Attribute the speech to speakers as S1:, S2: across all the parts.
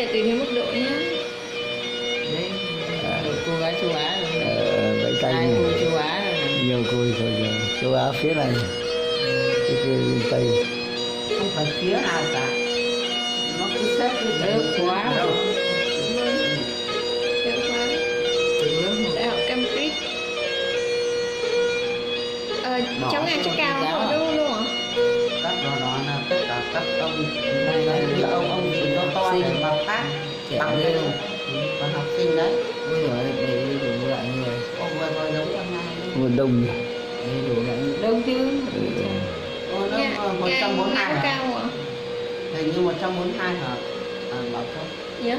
S1: này tùy theo mức độ nhé.
S2: Đấy, một cô gái châu Á rồi.
S3: Vậy
S2: Hai
S3: canh
S2: cô châu Á rồi này.
S3: nhiều cô rồi châu Á phía này, cái kia bên Tây.
S4: Không phải phía nào cả, nó cứ xếp cứ
S2: Lớp khóa
S4: đâu.
S1: Hiệu khóa
S2: từng lớp một.
S1: đại học Cambridge. Cháu nghe chắc cao
S2: giáo
S1: không
S2: à?
S1: đúng không ạ?
S4: Các đó là tất cả các ông như ông thì to để mà phát
S2: Trẻ
S4: bằng
S2: lên.
S4: lên còn học sinh đấy.
S2: Ôi giời, đầy đủ loại người.
S4: Ông vừa giống trong này
S3: Mùa đông
S2: Đầy đủ loại người. Đông chứ.
S4: nó
S1: Nghe
S4: 142
S1: nghe
S4: hả?
S1: cao ạ?
S4: Hình như 142 hả? Bảo không?
S1: Dạ.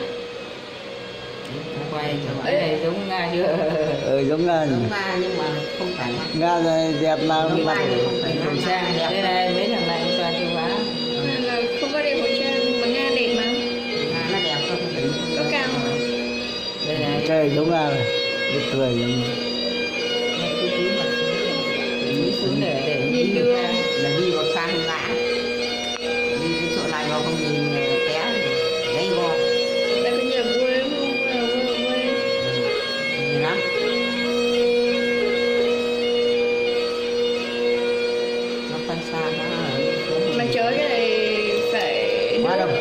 S2: Quay cho cái này giống Nga chưa?
S3: giống Nga
S4: Giống Nga nhưng mà không phải
S3: Nga này đẹp nào
S4: giống
S3: cũng
S4: Nga
S3: mặc.
S4: nhưng không phải
S2: Khẩu
S4: Nga
S2: trang
S4: đẹp.
S2: đây này, mấy thằng này toàn châu Á.
S1: Nên là không có đeo khẩu trang mà Nga đẹp mà.
S4: Nga nó đẹp hơn không phải
S1: Có cao mà.
S2: Đây này.
S3: Trời giống Nga này, biết cười giống
S2: Mẹ cứ cúi mặt xuống. Cúi xuống để
S1: Nhìn
S2: đi
S1: Dương.
S2: ra.
S4: là đi vào sang ngã, đi đến chỗ này vào không nhìn té đấy go
S1: Là cái nhà quê đúng không? Quê.
S4: gì lắm. Nó phân xa nó ở chỗ
S1: Mà chở cái này phải
S4: quá đông,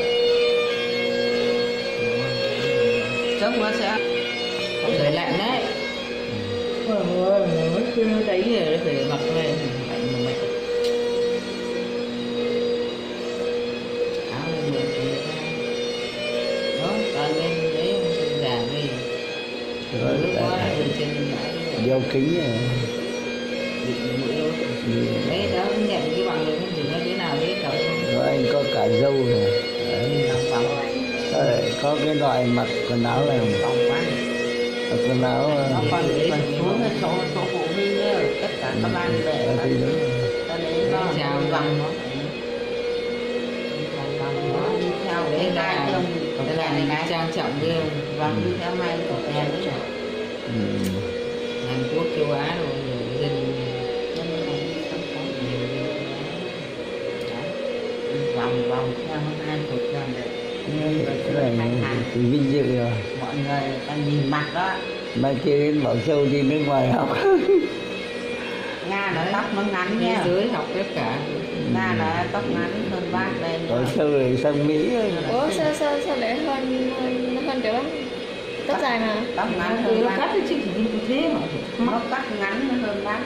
S4: chống nó sẽ
S2: Trời lạnh đấy. Mất cái đấy rồi phải mặc này lạnh mà mẹ. Áo này mượn của người ta. Đó, toàn lên đấy chân giàn đi.
S3: rồi
S2: Lúc quá rồi trên bãi
S3: đeo kính này.
S2: bị mũi đâu. Đấy đó nhận cái bằng này không chỉ nói thế nào đấy cậu.
S3: Rồi anh có cả dâu này. Đấy.
S4: vòng
S3: Có cái loại mặc quần áo này,
S4: vòng quá
S3: mặc quần áo
S4: nó còn xuống cái chỗ phụ huynh nữa, tất cả các bạn để
S3: thì đúng rồi.
S4: ta lấy nó
S2: Chào
S4: vòng
S2: vòng.
S4: nó vòng đi theo
S2: Đấy
S4: cái
S2: là
S4: hai ông
S2: đây là mình trang trọng ghê.
S4: vòng đi theo hai cổ đèn đấy rồi.
S2: Hàn Quốc, châu Á rồi nhiều dân
S4: vòng vòng theo hai chục lần
S3: Cái này thì vinh dự rồi.
S4: mọi người ta nhìn mặt đó.
S3: Mai kia đến Bảo Châu đi nước ngoài học.
S4: Nga là tóc nó ngắn
S2: thế
S4: nha,
S2: giới học tất cả.
S4: Nga là tóc ngắn hơn bác đây.
S3: Bảo Châu rồi sang Mỹ.
S1: Ủa sao lại hơn kiểu bác? Tóc dài mà.
S4: Tóc ngắn
S2: Nó
S4: hơn bác,
S2: cắt cái chứ chỉ như thế mà
S4: nó cắt ngắn hơn bác,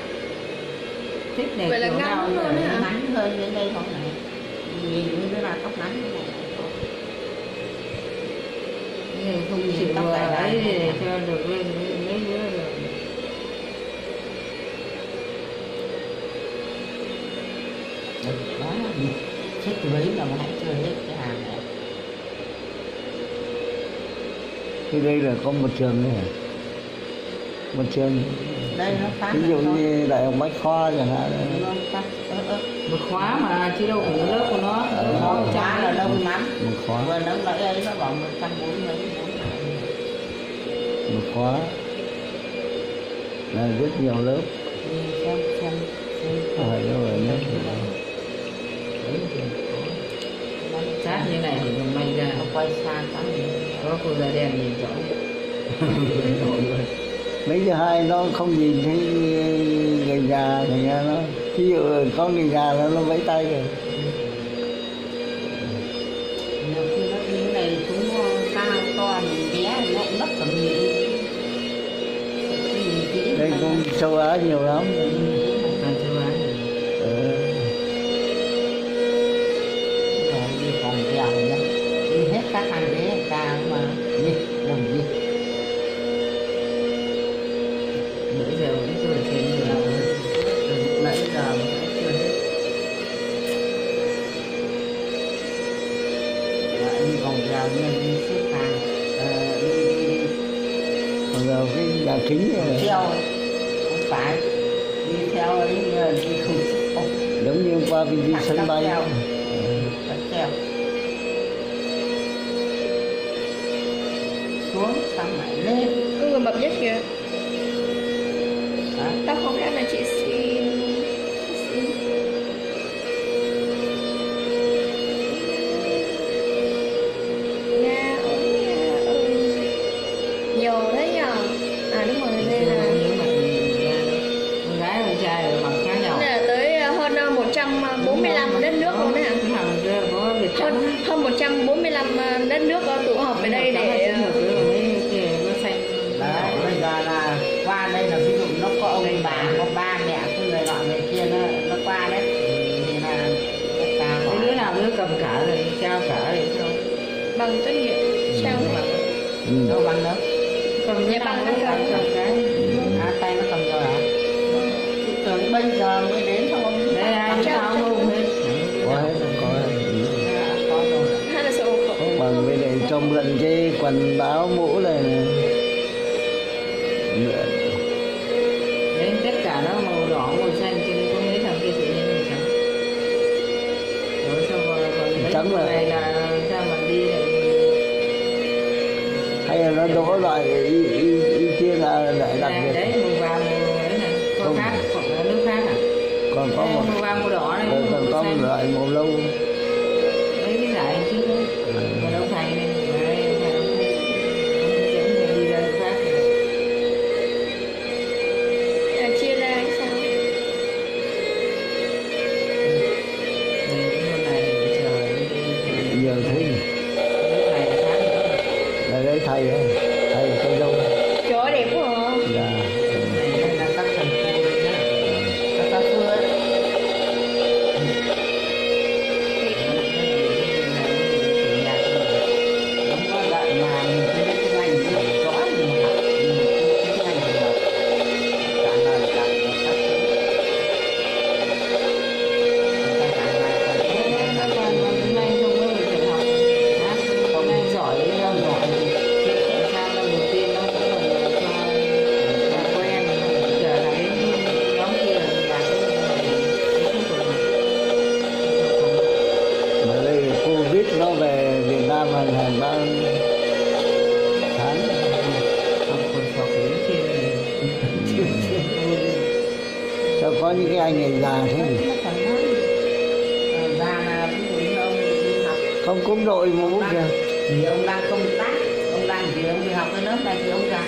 S2: thích này
S1: Vậy là
S2: kiểu
S1: ngắn
S2: nào
S1: hơn
S2: rồi.
S1: hả?
S4: ngắn hơn đến đây không này, nhìn như thế là tóc ngắn.
S2: Cái không chịu
S4: Tóc
S2: vừa
S4: dài dài
S2: ấy
S4: này.
S2: để cho được lên mấy đứa rồi.
S4: Đó đi thích mấy là mà hãy chơi hết cái hàng này.
S3: Thì đây là có một trường này, một trường
S4: Đây nó phát
S3: ví dụ như Đại học Bách Khoa chẳng hạn.
S4: nó phát
S2: Một khóa mà chứ đâu phải cái lớp của nó.
S4: nó
S2: Nó
S4: khóa là lâu lắm,
S3: Một khóa,
S4: vừa nâng lại ấy nó bảo 140 mấy.
S3: một khóa là rất nhiều lớp.
S4: xem
S3: Phải đâu rồi nhé.
S2: sát như này thì còn may ra
S4: nó quay xa quá
S2: có cô da đen nhìn rõ.
S3: Mấy thứ hai nó không nhìn thấy người già thành ra nó, ví dụ có người già là nó vẫy tay rồi.
S4: nhiều khi nó như thế này chúng cao to mình bé nó cũng mất tầm nhìn, nhìn kỹ
S3: Đây
S4: mà.
S3: cũng châu Á nhiều lắm.
S2: Toàn châu Á.
S4: Rồi đi còn dẻo nhá, đi hết các hàng ghế cao mà đi đồng đi.
S2: Bữa giờ vẫn chưa trên
S4: Từ
S2: rồi.
S4: nãy giờ mà vẫn chưa hết. Lại đi vòng dẻo như đi xếp hàng, đi
S3: Còn vào cái nhà kính này
S4: theo không phải đi theo ấy đi không xếp
S3: giống như hôm qua mình đi sân bay.
S4: cắt treo xuống xong lại lên.
S1: Có người mập nhất kìa.
S4: Đó.
S1: Tao không khác là chị xin. Nga ơi. 145 đất nước luôn đấy ạ.
S2: Có Việt trắng
S1: Hơn 145 đất nước tụ họp về đây để
S2: nó xanh.
S4: Đấy, bây giờ là qua đây là ví dụ nó có ông bà, có ba mẹ, có người nọ người kia nó qua đấy thì là tất cả
S2: Cái đứa nào đứa cầm cả rồi trao cả rồi sao?
S1: bằng tốt nghiệp trao hết.
S4: đâu bằng đâu.
S2: Cầm cái
S1: bằng
S2: bằng nó cầm cái.
S4: Tay nó cầm rồi hả? Chị tưởng bây giờ mới đến xong ông
S2: Đây là sao luôn hết.
S3: Có hết, có hết.
S4: có rồi.
S1: Hay là sổ hộ khẩu.
S3: Bằng với để trông lẫn cái quần áo mũ này này.
S2: Đấy, tất cả nó màu đỏ, màu xanh cho nên có mấy thằng kia tự nhiên màu trắng. Rồi sao còn mấy
S3: Trắng
S2: cái
S3: là-
S2: này là sao mà đi lại
S3: hay là nó đổ loại y kia là để đặc biệt.
S2: đấy màu vàng màu ấy này, có
S3: Không.
S2: khác hoặc là nước khác à?
S3: Còn có một
S2: Màu vàng màu đỏ này,
S3: còn có
S2: màu
S3: một
S2: xanh.
S3: loại màu lâu.
S2: Mấy cái giải trước đấy, mà đâu thành này, đấy, ông thầy ông dẫn người đi ra chỗ khác rồi.
S1: Chia ra hay sao?
S2: Mình cũng hôm nay để chờ đi thì
S3: Giờ thế
S2: nước này là khác nữa.
S3: là đấy thầy ấy, thầy con dâu.
S1: Trời ơi, đẹp quá à.
S3: Dạ.
S4: Đây là các thầy cô đấy nhá. Các giáo sư ấy. Đúng có dạy mà mình không biết tiếng Anh thì rõ mình học mình tiếng Anh thì là trả lời cả các thứ. Người ta trả lời còn tiếng Anh là
S2: Còn hôm nay không có người phải học hát, hôm nay giỏi đấy, không giỏi thì chuyện sao năm đầu tiên nó cũng là cho làm quen, giờ là đến nhóm kia là làm cái không còn
S3: Mà đây Covid nó về Việt Nam hàng 3 tháng.
S2: học còn học đến trên này.
S3: Sao có những cái anh này già thế nhỉ?
S4: nó còn nói già là ví dụ như ông đi học
S3: Không cúm đội mũ kìa.
S4: thì ông đang công tác, ông đang gì ông đi học cái lớp này thì ông già.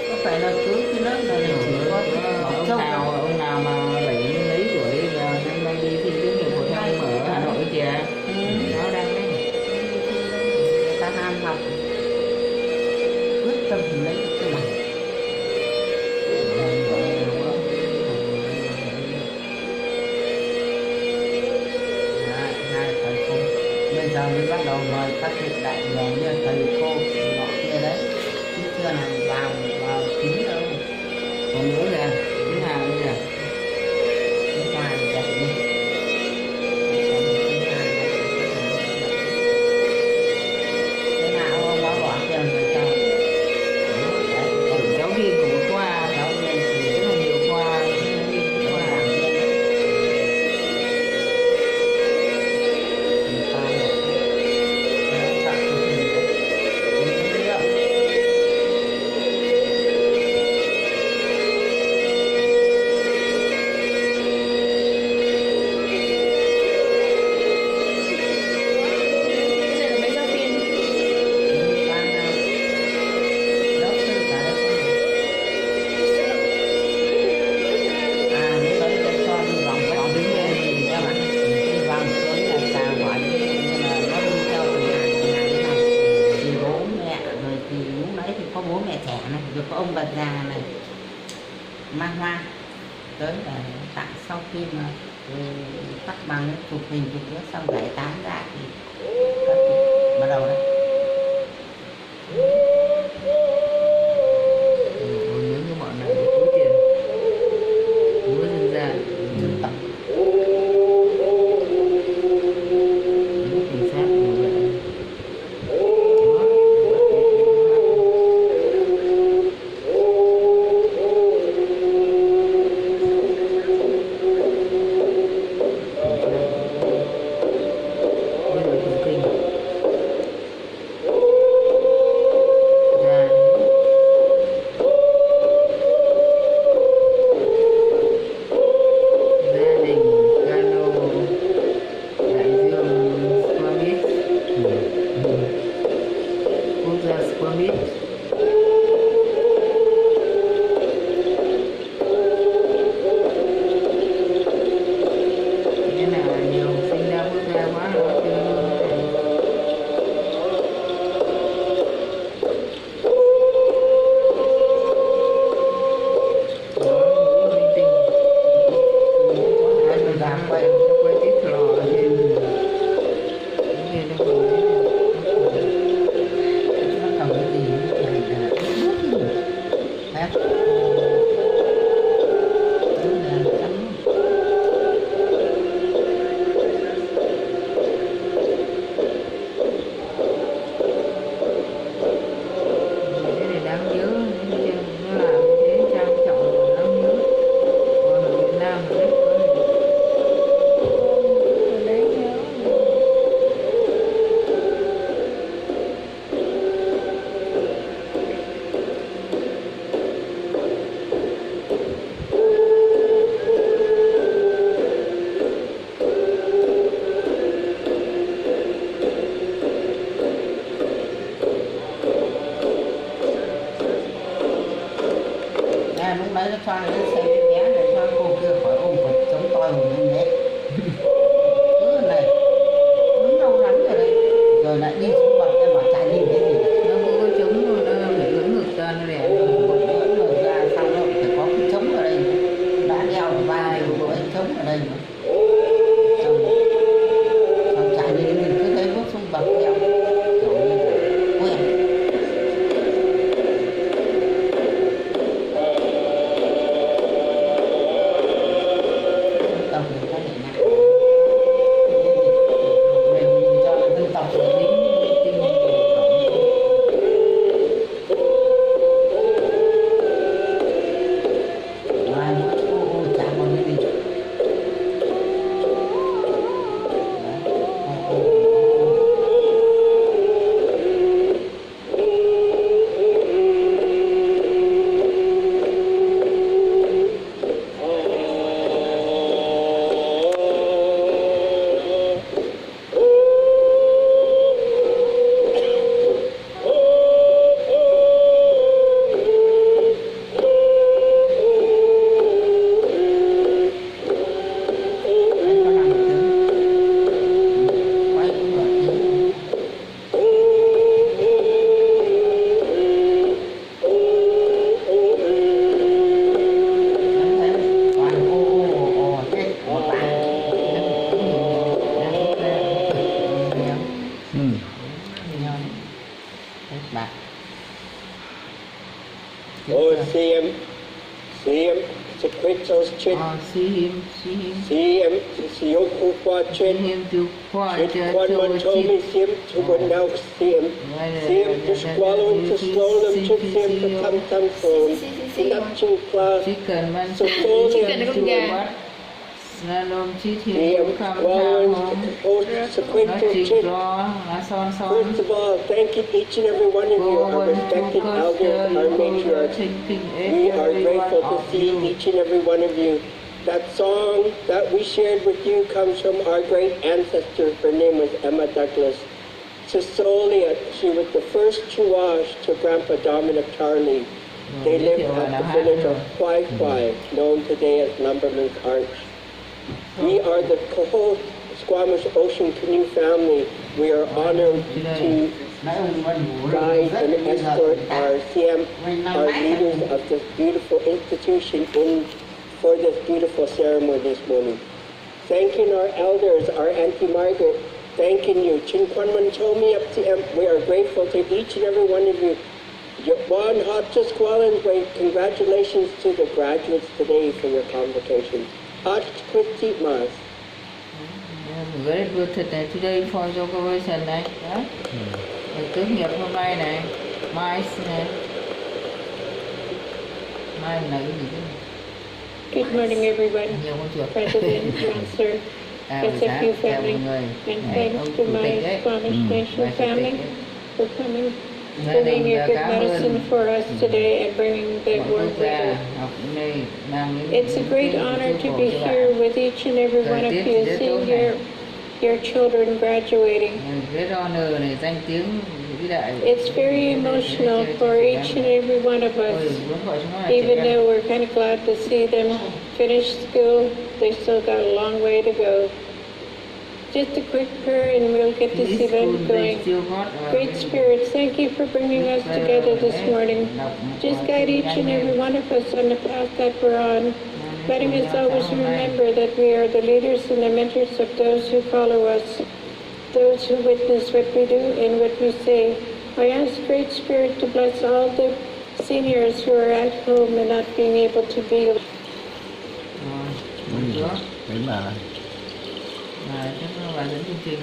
S4: Có phải là cứ cái lớp này là chỉ có học
S2: ông
S4: châu
S2: nào
S4: đâu.
S2: ông nào mà 70 mấy tuổi là năm nay đi thi tốt nghiệp phổ thông ở Hà Nội kìa, nó đang đấy.
S4: Người ta ham học quyết tâm lấy cái bằng. Hai thầy cô bây giờ mới bắt đầu mời các vị đại biểu như thầy cô nọ kia đấy, chứ chưa này vào kín đâu.
S2: Còn nữa kìa, thứ hàng nữa kìa.
S4: Cái ngoài đẹp đi. Cái nào ông quá bỏ tiền rồi sao?
S2: Giáo viên của một khoa,
S4: Giáo viên thì
S2: rất là nhiều khoa, giáo viên của
S4: có
S2: khoa.
S4: giảng viên đấy. Người ta là chọn chương trình đấy. Chương trình đấy.
S1: Cái này là mấy giáo viên.
S4: Giáo sư cả đấy không? Nếu đấy để cho đi vòng vòng đứng lên thì các bạn đi vòng xuống là xà quả như là nó đi theo từng hàng thế này. Thì bố mẹ rồi thì lúc đấy thì có bố mẹ trẻ này, rồi có ông bà già này mang hoa tới để tặng sau khi mà tắt bằng chụp hình chụp nữa xong giải tán ra thì các cụ bắt đầu đấy.
S2: Nếu như bọn này tốn tiền, múa dân gian,
S4: Dân tộc
S2: múa cảnh sát, bảo vệ. Bây giờ tụng kinh.
S4: cho nó xây cái bé để cho cô kia khỏi ôm vật chống toi hồn như thế. Cứ này đứng đâu rắn rồi đấy, rồi lại đi xuống bậc em bảo chạy nhìn cái gì.
S2: Nó cũng có trống rồi, nó phải hướng ngược ra nó đẻ.
S4: Vẫn mở ra sau đó phải có cái trống ở đây, đã đeo ở vai rồi có cái trống ở đây mà. Xong chạy đi mình cứ thấy bước xuống bậc theo, kiểu như là quen. Tộc người ta để nặng mình cho dân tộc của lính tinh ngoài ô chả còn cái gì.
S5: Oh, see him, sequentos chet,
S2: See him,
S5: see him, see him, qua
S2: see
S5: chet,
S2: him to qua
S5: chet, quan man told me, see him, to one now, see him, to swallow him, to slow him, to see him, to tam phone, to napchin class,
S2: chỉ cần man
S5: so soul
S1: Chỉ
S5: him,
S1: cần con
S2: chùa
S1: gà.
S2: bắt là lôm chi
S5: see
S2: thiền
S5: him,
S2: cũng không tham
S5: swallowing,
S2: không
S5: oh,
S2: nó
S5: sequentos
S2: chỉ
S5: chet.
S2: lo là son son
S5: First of all, thanking each and every one of you,
S2: cô
S5: our
S2: vẫn chú
S5: respected
S2: cơ
S5: elders, our matriarchs.
S2: thinh thinh
S5: We are grateful to see
S2: you
S5: each and every one of you. That song that we shared with you comes from our great ancestor. Her name was Emma Douglas. Sisolia, she was the first Chuash to Grandpa Dominic Charlie. They lived at the village of Kwai Kwai, known today as Lumberman's Arch. We are the Coho Squamish Ocean Canoe family. We are honored to
S4: Nãy ông vẫn ngủ
S5: guide
S4: rất
S5: and
S4: bây giờ
S5: escort
S4: đã
S5: our CM,
S4: 15
S5: our
S4: mét
S5: leaders
S4: rồi.
S5: of this beautiful institution for this beautiful ceremony this morning. Thanking our elders, our Auntie Margaret, thanking you. Chin Kwan Man told me up to we are grateful to each and every one of you. One hot to Squallen, congratulations to the graduates today for your convocation. Hot Christy Mars.
S2: very good today for your graduation này đó rồi tốt nghiệp hôm nay này mai này mai là cái gì đấy
S6: Good morning, everyone.
S2: nhiều con chuột
S6: President, Chancellor, SFU family, and thanks to my Squamish Nation family for coming, bringing your good medicine for us today and bringing the word with us. It's a great honor to be here with each and every one of you, seeing your children graduating.
S2: Great honor này danh tiếng vĩ đại.
S6: It's very emotional for each and every one of us. Even though we're kind of glad to see them finish school, they still got a long way to go. Just a quick prayer and we'll get to see them going. Great Spirits, thank you for bringing us together this morning. Just guide each and every one of us on the path that we're on, letting us always remember that we are the leaders and the mentors of those who follow us, those who witness what we do and what we say. I ask Great Spirit to bless all the seniors who are at home and not being able to be.
S3: Đấy mà
S2: Chắc là dẫn chương trình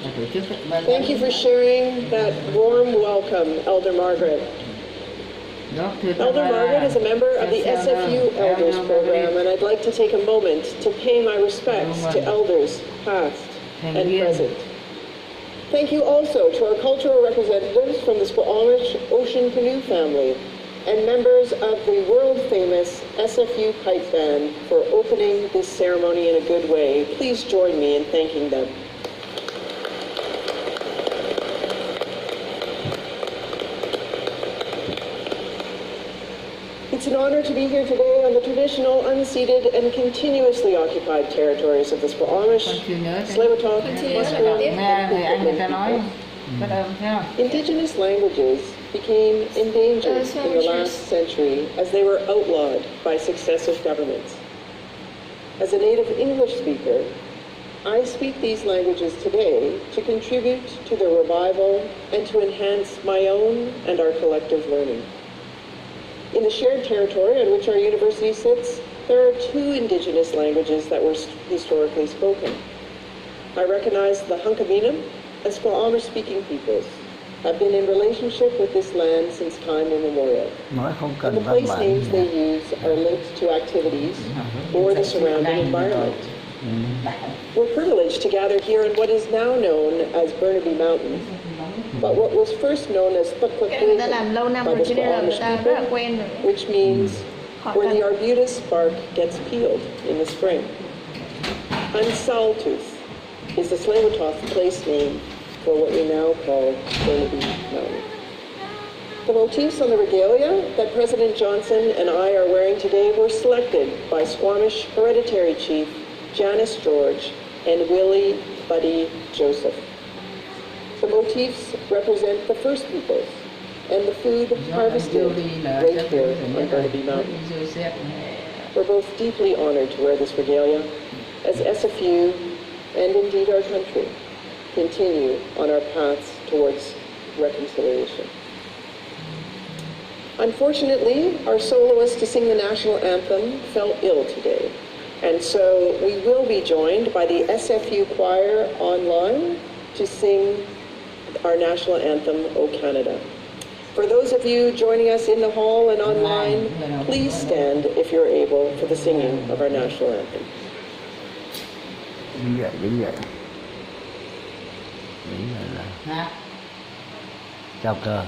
S2: là tổ chức
S7: Thank you for sharing that warm welcome, Elder Margaret. Elder Margaret is a member of the SFU Elders Program, and I'd like to take a moment to pay my respects to elders past and present. Thank you also to our cultural representatives from the Squamish Ocean Canoe family and members of the world-famous SFU Pipe Band for opening this ceremony in a good way. Please join me in thanking them. It's an honor honor to be here today on the traditional, unceded, and continuously occupied territories of the Squamish, Tsleil-Waututh, Musqueam,
S2: Nghe người Anh người ta nói
S7: and
S2: bất âm thấy không?
S7: Indigenous languages became endangered in the last century as they were outlawed by successive governments. As a native English speaker, I speak these languages today to contribute to their revival and to enhance my own and our collective learning. In the shared territory on which our university sits, there are two Indigenous languages that were historically spoken. I recognize the Hunkaminam and Squamish-speaking peoples have been in relationship with this land since time immemorial.
S3: Nói không
S7: And
S3: cần
S7: the
S3: văn
S7: place
S3: bản
S7: names
S3: gì.
S7: they use are linked to activities or the surrounding environment. We're privileged to gather here in what is now known as Burnaby Mountain, but what was first known as
S1: Cái này người ta làm lâu năm
S7: by
S1: rồi
S7: the
S1: cho nên là người
S7: Squamish
S1: ta rất
S7: people,
S1: là quen rồi.
S7: which means where the arbutus bark gets peeled in the spring. Unsaltooth is the Tsleil-Waututh place name for what we now call Burnaby Mountain. The motifs on the regalia that President Johnson and I are wearing today were selected by Squamish hereditary chief Janice George and Willie Buddy Joseph. The motifs represent the first peoples and the food harvested right here on Burnaby Mountain. We're both deeply honored to wear this regalia as SFU and indeed our country continue on our paths towards reconciliation. Unfortunately, our soloist to sing the national anthem fell ill today, and so we will be joined by the SFU choir online to sing our national anthem, O Canada. For those of you joining us in the hall and online, please stand if you're able for the singing of our national anthem.
S3: Đứng dậy, đứng dậy. Đứng dậy là chào cờ.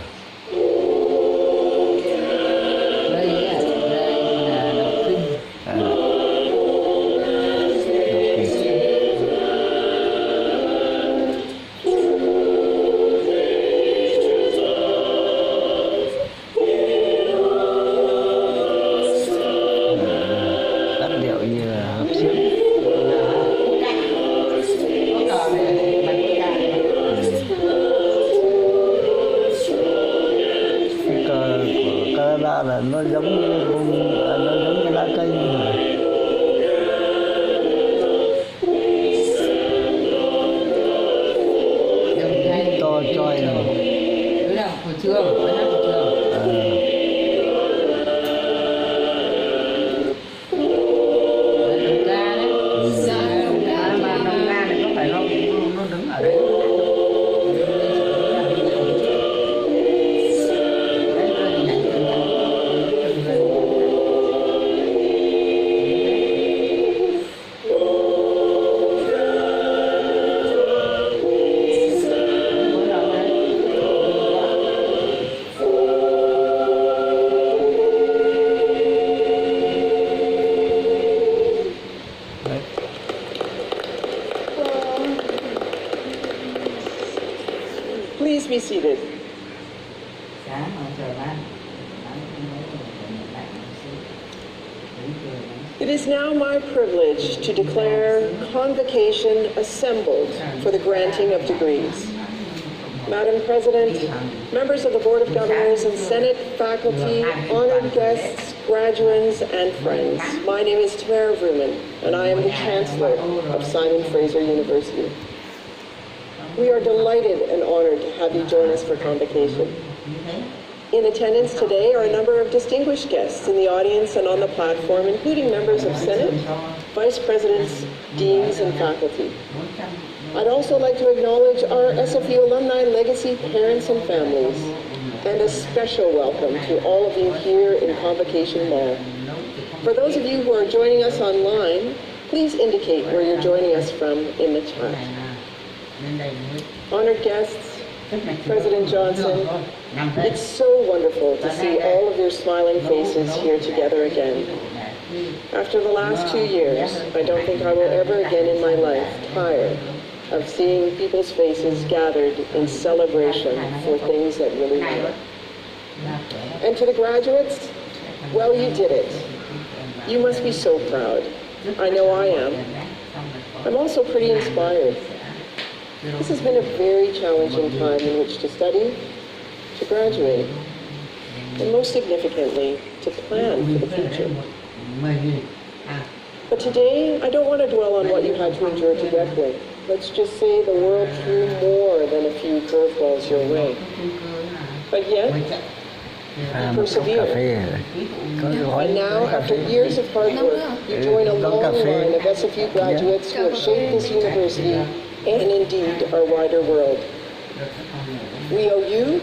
S2: Đây là đọc kinh.
S3: Các điệu như là hợp xướng. Cái cờ của Canada là nó giống như nó giống như lá cây mà. To choi này.
S2: Đấy là của trường, bài hát của trường. Đấy, đồng ca đấy. Mà đồng ca này có phải nó đứng ở đây. Đấy, nó hình ảnh từng người.
S7: Please be seated.
S2: Sáng mà trời mát.
S7: It is now my privilege to declare convocation assembled for the granting of degrees. Madam President, members of the Board of Governors and Senate, faculty, honored guests, graduands, and friends, my name is Tamara Vrooman, and I am the Chancellor of Simon Fraser University. We are delighted and honored to have you join us for convocation. In attendance today are a number of distinguished guests in the audience and on the platform, including members of Senate, Vice Presidents, Deans, and faculty. I'd also like to acknowledge our SFU alumni legacy parents and families, and a special welcome to all of you here in Convocation Mall. For those of you who are joining us online, please indicate where you're joining us from in the chat. Honored guests, President Johnson, it's so wonderful to see all of your smiling faces here together again. After the last 2 years, I don't think I will ever again in my life tire of seeing people's faces gathered in celebration for things that really matter. And to the graduates, Well, you did it. You must be so proud. I know I am. I'm also pretty inspired. This has been a very challenging time in which to study, to graduate, and most significantly, to plan for the future. But today, I don't want to dwell on what you had to endure to get here. Let's just say the world threw more than a few curveballs your way. But yet, you persevered. And now, after years of hard work, you join a long line of SFU graduates who have shaped this university and indeed our wider world. We owe you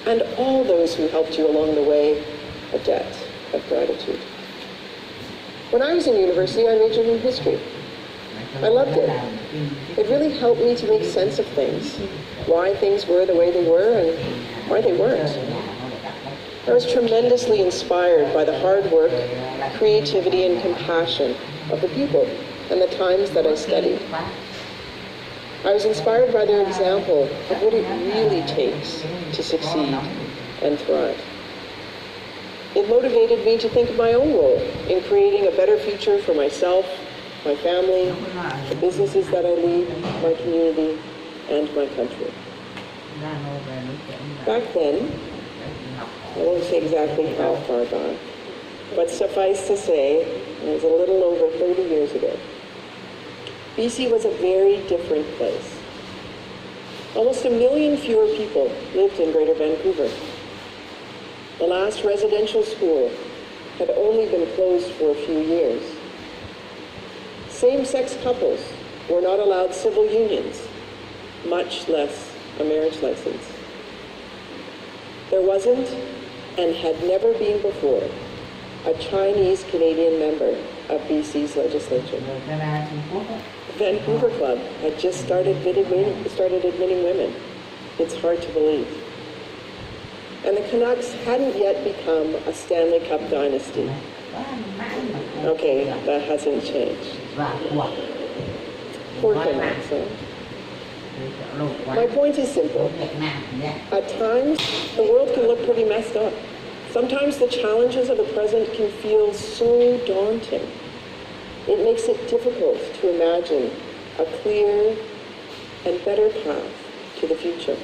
S7: and all those who helped you along the way a debt of gratitude. When I was in university, I majored in history. I loved it. It really helped me to make sense of things, why things were the way they were and why they weren't. I was tremendously inspired by the hard work, creativity, and compassion of the people and the times that I studied. I was inspired by their example of what it really takes to succeed and thrive. It motivated me to think of my own role in creating a better future for myself, my family, the businesses that I lead, my community, and my country. Back then, I won't say exactly how far back, but suffice to say, it was a little over 30 years ago. BC was a very different place. Almost 1 million fewer people lived in Greater Vancouver. The last residential school had only been closed for a few years. Same-sex couples were not allowed civil unions, much less a marriage license. There wasn't, and had never been before, a Chinese-Canadian member of BC's legislature. The Vancouver Club had just started admitting women. It's hard to believe. And the Canucks hadn't yet become a Stanley Cup dynasty. Okay, that hasn't changed. Poor Canucks, huh? My point is simple. At times, the world can look pretty messed up. Sometimes the challenges of the present can feel so daunting. It makes it difficult to imagine a clear and better path to the future.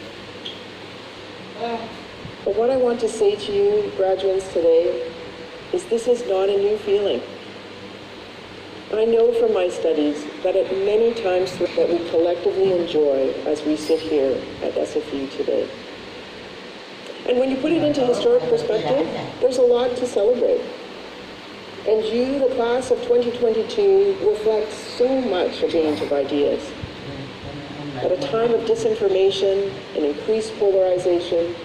S7: But what I want to say to you, graduates, today, is this is not a new feeling. I know from my studies that at many times that we collectively enjoy as we sit here at SFU today. And when you put it into historic perspective, there's a lot to celebrate. And you, the class of 2022, reflect so much a range of ideas. At a time of disinformation and increased polarization,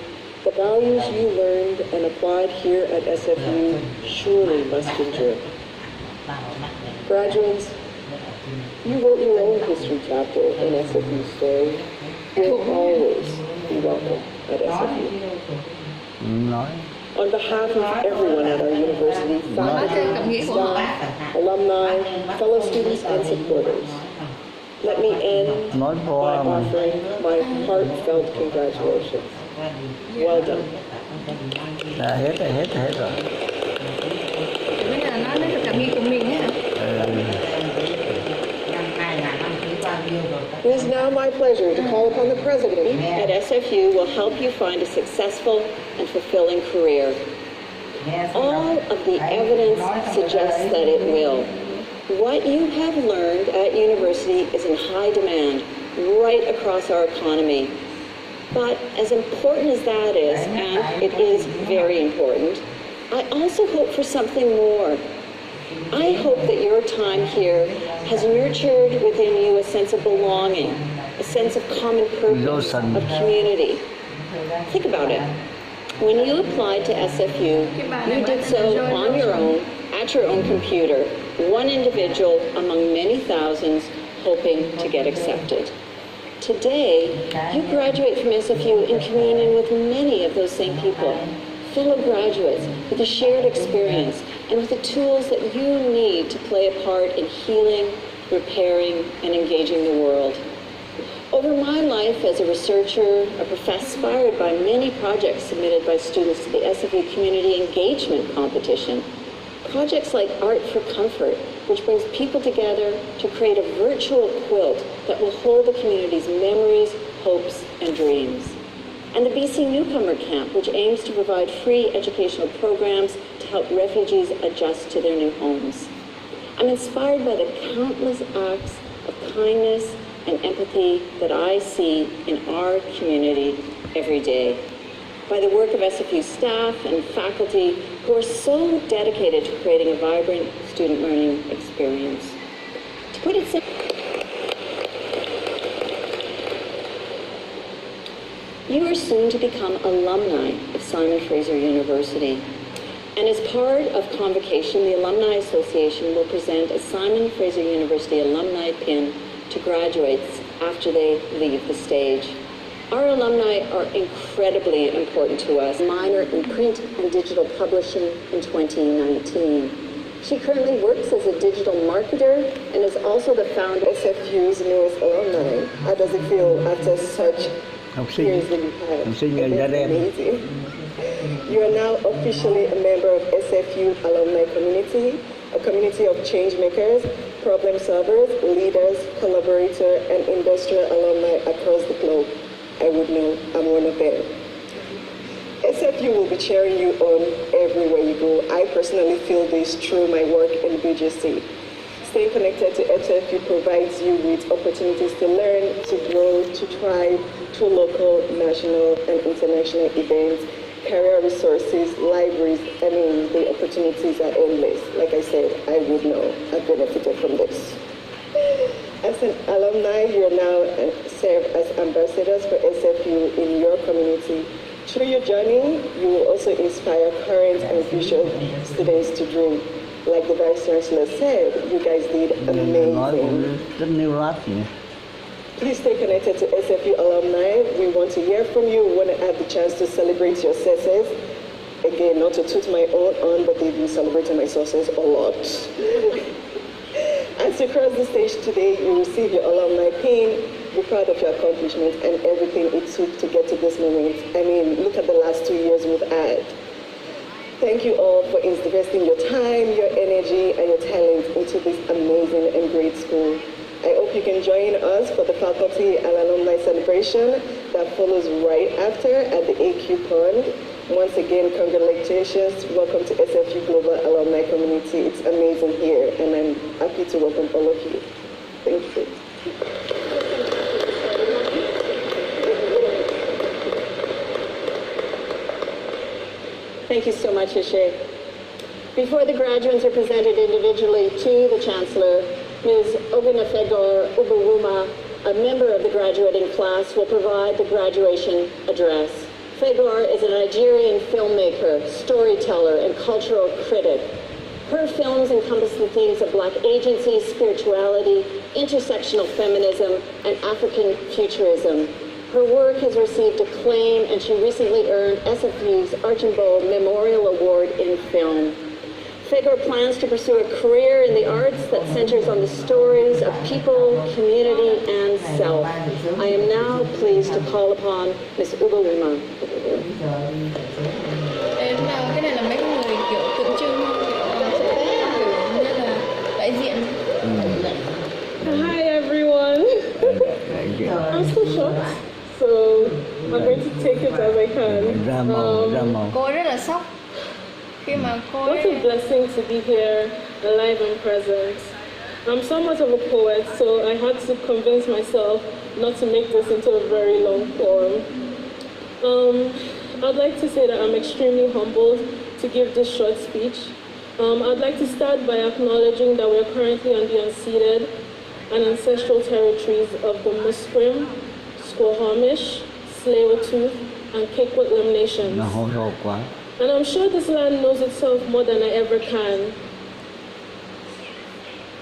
S7: the values you learned and applied here at SFU surely must endure. Graduates, you wrote your own history chapter in SFU's story. You will always be welcome at SFU. On behalf of everyone at our university, faculty, staff, alumni, fellow students, and supporters, let me end by offering my heartfelt congratulations. Well done.
S3: Hết rồi.
S1: Bây giờ nói được cảm nghĩ của mình nhé.
S7: It is now my pleasure to call upon the president at SFU will help you find a successful and fulfilling career. All of the evidence suggests that it will. What you have learned at university is in high demand right across our economy. But as important as that is, and it is very important, I also hope for something more. I hope that your time here has nurtured within you a sense of belonging, a sense of common purpose, of community. Think about it. When you applied to SFU, you did so on your own, at your own computer, one individual among many thousands hoping to get accepted. Today, you graduate from SFU in communion with many of those same people, fellow graduates with a shared experience and with the tools that you need to play a part in healing, repairing, and engaging the world.
S6: Over my life as a researcher, a professor, inspired by many projects submitted by students to the SFU Community Engagement Competition, projects like Art for Comfort, which brings people together to create a virtual quilt that will hold the community's memories, hopes, and dreams. And the BC Newcomer Camp, which aims to provide free educational programs to help refugees adjust to their new homes. I'm inspired by the countless acts of kindness and empathy that I see in our community every day, by the work of SFU staff and faculty who are so dedicated to creating a vibrant student learning experience. To put it simply, you are soon to become alumni of Simon Fraser University. And as part of convocation, the Alumni Association will present a Simon Fraser University alumni pin to graduates after they leave the stage. Our alumni are incredibly important to us. Minor in print and digital publishing in 2019. She currently works as a digital marketer and is also the founder of
S7: SFU's newest alumni. How does it feel after such years that you've had? That's amazing. You are now officially a member of SFU alumni community, a community of change makers, problem solvers, leaders, collaborators, and industrial alumni across the globe. I would know I'm one of them. SFU will be cheering you on everywhere you go. I personally feel this through my work in BGC. Staying connected to SFU provides you with opportunities to learn, to grow, to thrive through local, national, and international events, career resources, libraries. I mean, the opportunities are endless. Like I said, I would know. I've benefited from this. As an alumni, you now serve as ambassadors for SFU in your community. Through your journey, you will also inspire current and future students to dream. Like the Vice Chancellor said, you guys did amazing. Please stay connected to SFU alumni. We want to hear from you. We want to have the chance to celebrate your success. Again, not to toot my own on, but they've been celebrating my success a lot. As you cross the stage today, you receive your alumni pin. Be proud of your accomplishments and everything it took to get to this moment. I mean, look at the last 2 years we've had. Thank you all for investing your time, your energy, and your talent into this amazing and great school. I hope you can join us for the faculty and alumni celebration that follows right after at the AQ Pond. Once again, congratulations. Welcome to SFU Global Alumni Community. It's amazing here, and I'm happy to welcome all of you. Thank you. Thank you so much, Ishe. Before the graduates are presented individually to the Chancellor, Ms. Ogunafegor Ubawuma, a member of the graduating class, will provide the graduation address. Fegor is a Nigerian filmmaker, storyteller, and cultural critic. Her films encompass the themes of Black agency, spirituality, intersectional feminism, and African futurism. Her work has received acclaim, and she recently earned SFU's Archambault Memorial Award in Film. Fegor plans to pursue a career in the arts that centers on the stories of people, community, and self. I am now pleased to call upon Ms. Ubawuma.
S1: Cái này là mấy người kiểu tượng trưng, kiểu như là đại diện.
S8: Hi everyone. I'm still shocked, so I'm going to take it as I can.
S1: Cô rất là sốc.
S8: What a blessing to be here, alive and present. I'm somewhat of a poet, so I had to convince myself not to make this into a very long form. I'd like to say that I'm extremely humbled to give this short speech. I'd like to start by acknowledging that we're currently on the unceded and ancestral territories of the Musqueam, Squamish, Tsleil-Waututh, and Kwikwetlem nations. And I'm sure this land knows itself more than I ever can.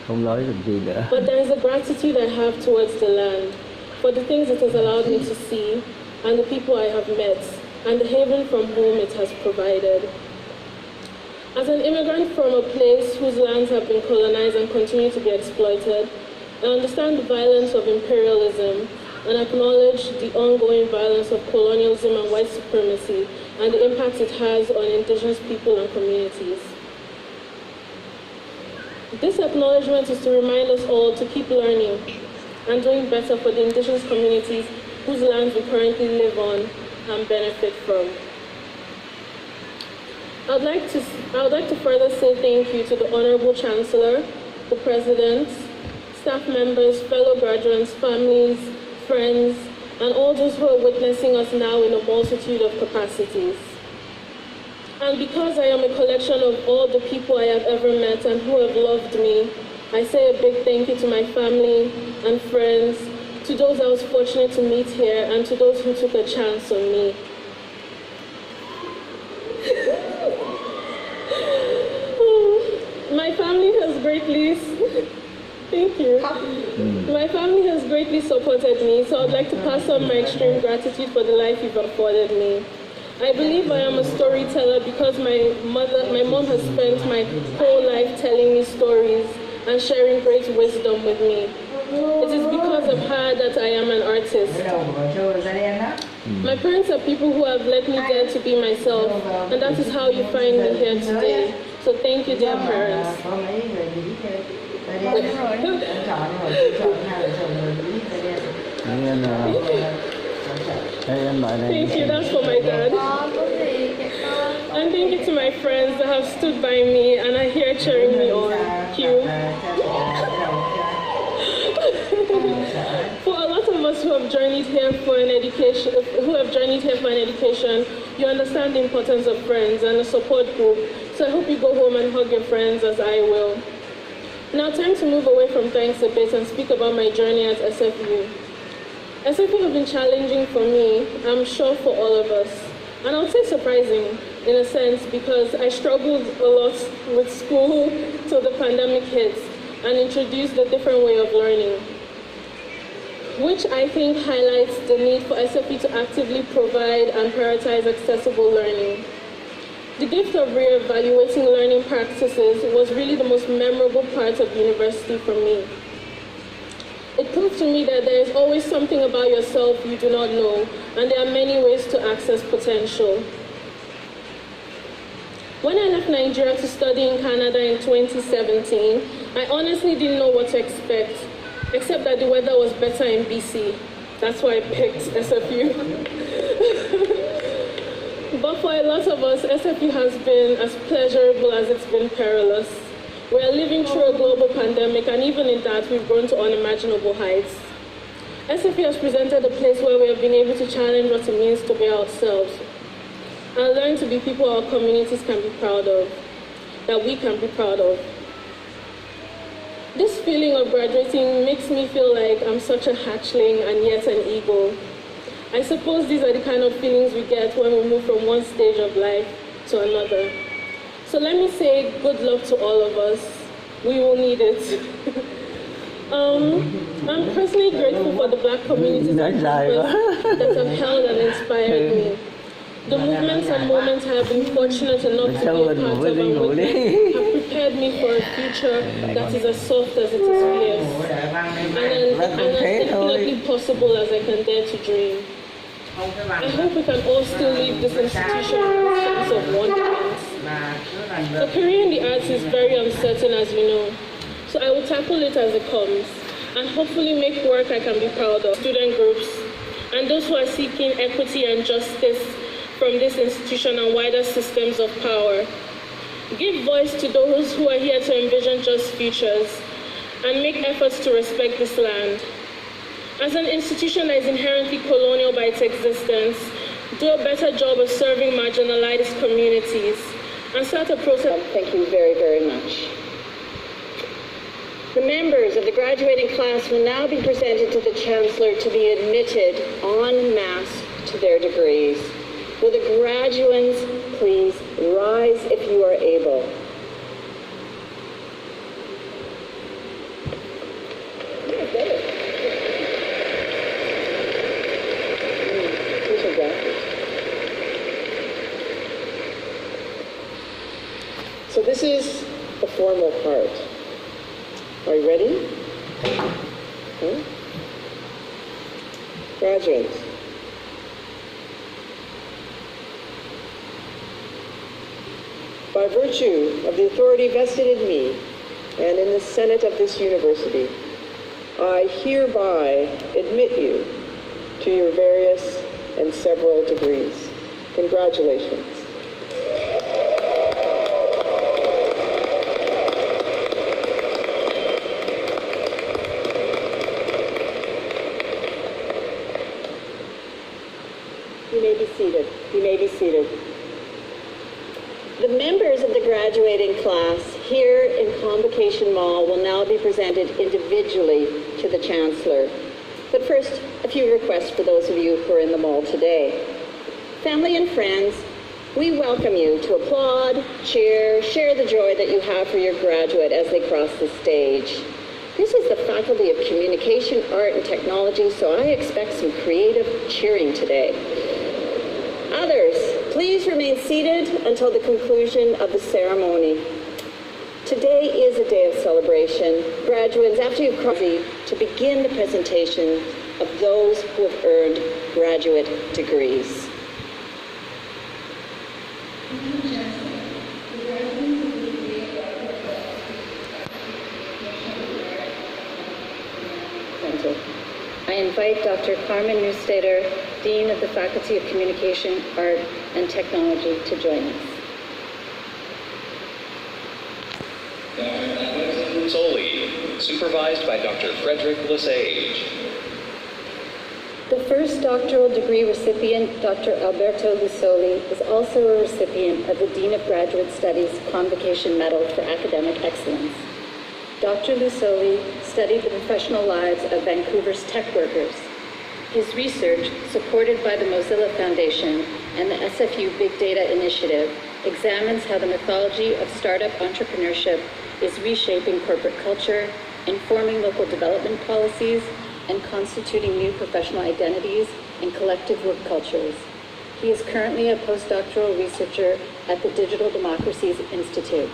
S8: But there is a gratitude I have towards the land for the things it has allowed me to see, and the people I have met, and the haven from whom it has provided. As an immigrant from a place whose lands have been colonized and continue to be exploited, I understand the violence of imperialism and acknowledge the ongoing violence of colonialism and white supremacy and the impact it has on indigenous people and communities. This acknowledgement is to remind us all to keep learning and doing better for the indigenous communities whose lands we currently live on and benefit from. I would like to further say thank you to the Honorable Chancellor, the President, staff members, fellow graduates, families, friends, and all those who are witnessing us now in a multitude of capacities. And because I am a collection of all the people I have ever met and who have loved me, I say a big thank you to my family and friends, to those I was fortunate to meet here, and to those who took a chance on me. My family has greatly, thank you. My family has greatly supported me, so I'd like to pass on my extreme gratitude for the life you've afforded me. I believe I am a storyteller because my mom has spent my whole life telling me stories and sharing great wisdom with me. It is because of her that I am an artist. My parents are people who have let me dare to be myself, and that is how you find me here today. So thank you, dear parents. Thank you, that's for my dad. And thank you to my friends that have stood by me and are here cheering me on. Q. For a lot of us who have journeyed here for an education, you understand the importance of friends and a support group. So I hope you go home and hug your friends as I will. Now time to move away from thanks a bit and speak about my journey at SFU. SFU has been challenging for me, I'm sure for all of us. And I would say surprising, in a sense, because I struggled a lot with school till the pandemic hit and introduced a different way of learning, which I think highlights the need for SFU to actively provide and prioritize accessible learning. The gift of re-evaluating learning practices was really the most memorable part of university for me. It proved to me that there is always something about yourself you do not know, and there are many ways to access potential. When I left Nigeria to study in Canada in 2017, I honestly didn't know what to expect, except that the weather was better in BC. That's why I picked SFU. But for a lot of us, SFU has been as pleasurable as it's been perilous. We are living through a global pandemic, and even in that, we've grown to unimaginable heights. SFU has presented a place where we have been able to challenge what it means to be ourselves and learn to be people our communities can be proud of, that we can be proud of. This feeling of graduating makes me feel like I'm such a hatchling and yet an eagle. I suppose these are the kind of feelings we get when we move from one stage of life to another. So let me say good luck to all of us. We will need it. I'm personally grateful for the Black communities that have held and inspired me. The movements and moments I have been fortunate enough to be a part of and witness have prepared me for a future that is as soft as it is fierce, and as infinitely possible as I can dare to dream. I hope we can all still leave this institution with a sense of wonderment. A career in the arts is very uncertain, as you know, so I will tackle it as it comes, and hopefully make work I can be proud of. Student groups, and those who are seeking equity and justice from this institution and wider systems of power. Give voice to those who are here to envision just futures, and make efforts to respect this land. As an institution that is inherently colonial by its existence, do a better job of serving marginalized communities, and start a process.
S7: Thank you very, very much. The members of the graduating class will now be presented to the Chancellor to be admitted en masse to their degrees. Will the graduates please rise if you are able? So this is the formal part. Are you ready? Okay. graduates. By virtue of the authority vested in me and in the Senate of this university, I hereby admit you to your various and several degrees. Congratulations. You may be seated. You may be seated. The members of the graduating class here in Convocation Mall will now be presented individually to the Chancellor. But first, a few requests for those of you who are in the mall today. Family and friends, we welcome you to applaud, cheer, share the joy that you have for your graduate as they cross the stage. This is the Faculty of Communication, Art, and Technology, so I expect some creative cheering today. Others, please remain seated until the conclusion of the ceremony. Today is a day of celebration. Graduates, after you've crossed to begin the presentation of those who have earned graduate degrees. I invite Dr. Carmen Neustaedter, Dean of the Faculty of Communication, Art, and Technology, to join us.
S9: Dr. Soli, supervised by Dr. Frederick Lesage.
S6: The first doctoral degree recipient, Dr. Alberto Lusoli, is also a recipient of the Dean of Graduate Studies Convocation Medal for Academic Excellence. Dr. Lusoli studied the professional lives of Vancouver's tech workers. His research, supported by the Mozilla Foundation and the SFU Big Data Initiative, examines how the mythology of startup entrepreneurship is reshaping corporate culture, informing local development policies, and constituting new professional identities and collective work cultures. He is currently a postdoctoral researcher at the Digital Democracies Institute.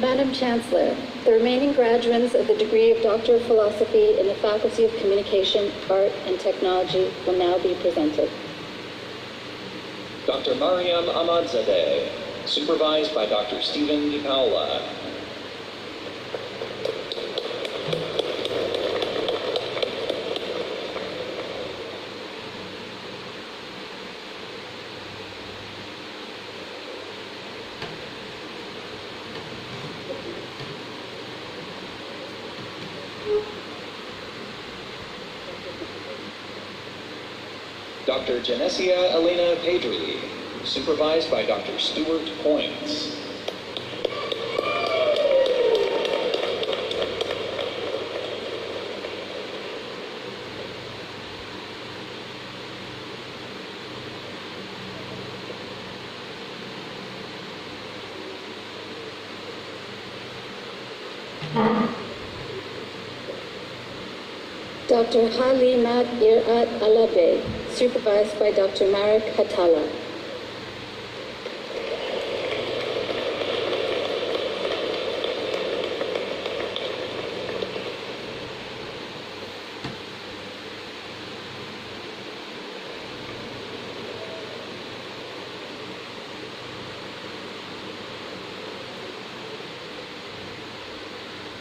S6: Madam Chancellor, the remaining graduates of the degree of Doctor of Philosophy in the Faculty of Communication, Art, and Technology will now be presented.
S9: Dr. Mariam Ahmadzadeh, supervised by Dr. Stephen DiPaola. Dr. Genesia Elena Pedri, supervised by Dr. Stuart Points.
S6: Dr. Halimat Irat Alabe, supervised by Dr. Marek Hatala.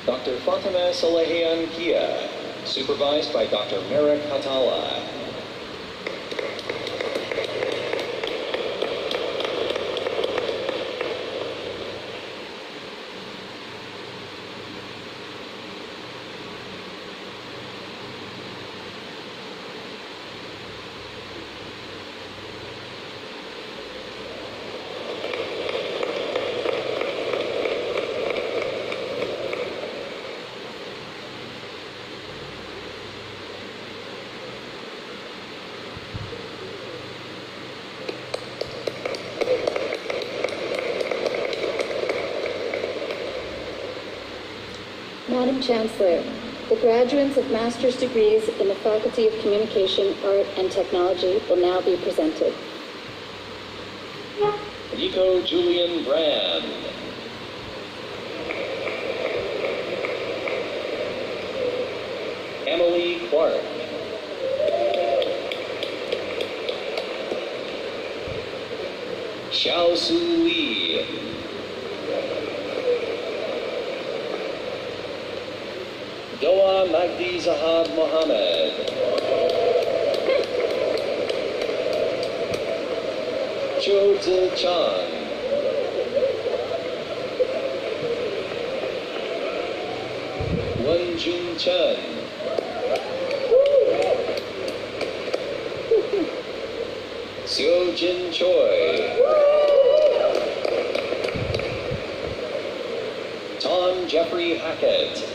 S9: Dr. Fatima Salehian Kia, supervised by Dr. Marek Hatala.
S10: Madam Chancellor, the graduates of master's degrees in the Faculty of Communication, Art, and Technology will now be presented.
S9: Nico Julian Brand. Emily Clark. Xiao Su Li. Doa Magdi Zahab Mohammed. Zhou Zi Chang. Wen Jun Chen. Xiu Jin Choi. Tom Jeffrey Hackett.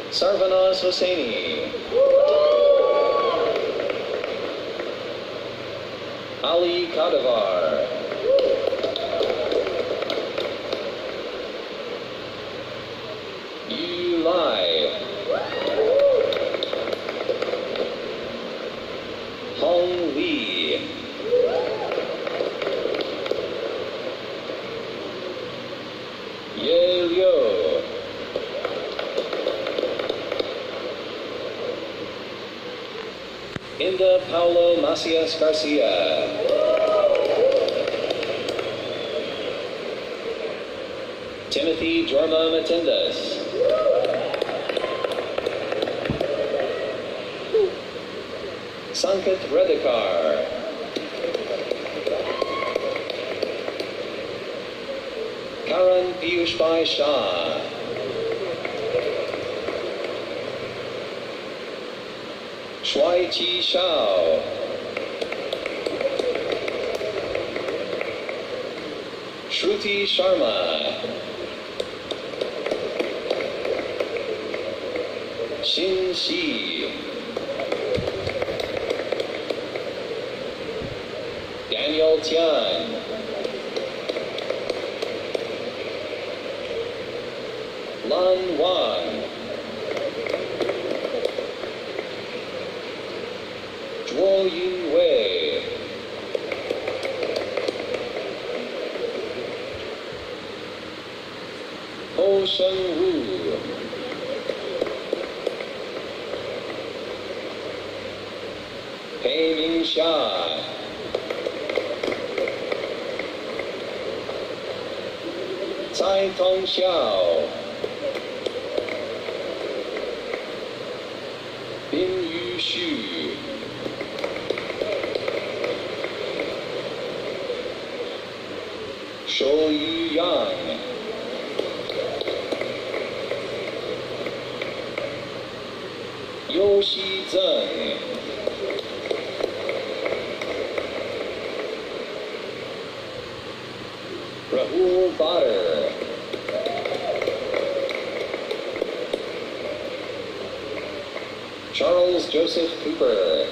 S9: Sarvanas Hosseini. Ali Kadavar. Yu Lai. Hong Li. Ye Liu. Inda Paulo Macias Garcia. Timothy Jorma Matindas. Sanket Redekar. Karan Piyushbhai Shah. Shuai Chi Shao. Shruti Sharma. Xin Shi. Daniel Tian. Lan Wang. Zhuo Yun Wei. Ho Sheng Wu. Pei Ming Xia. Cai Tong Xiao. Bin Yu Xu. Shou Yu Yang. Yu Xi Zeng. Rahul Badr. Charles Joseph Cooper.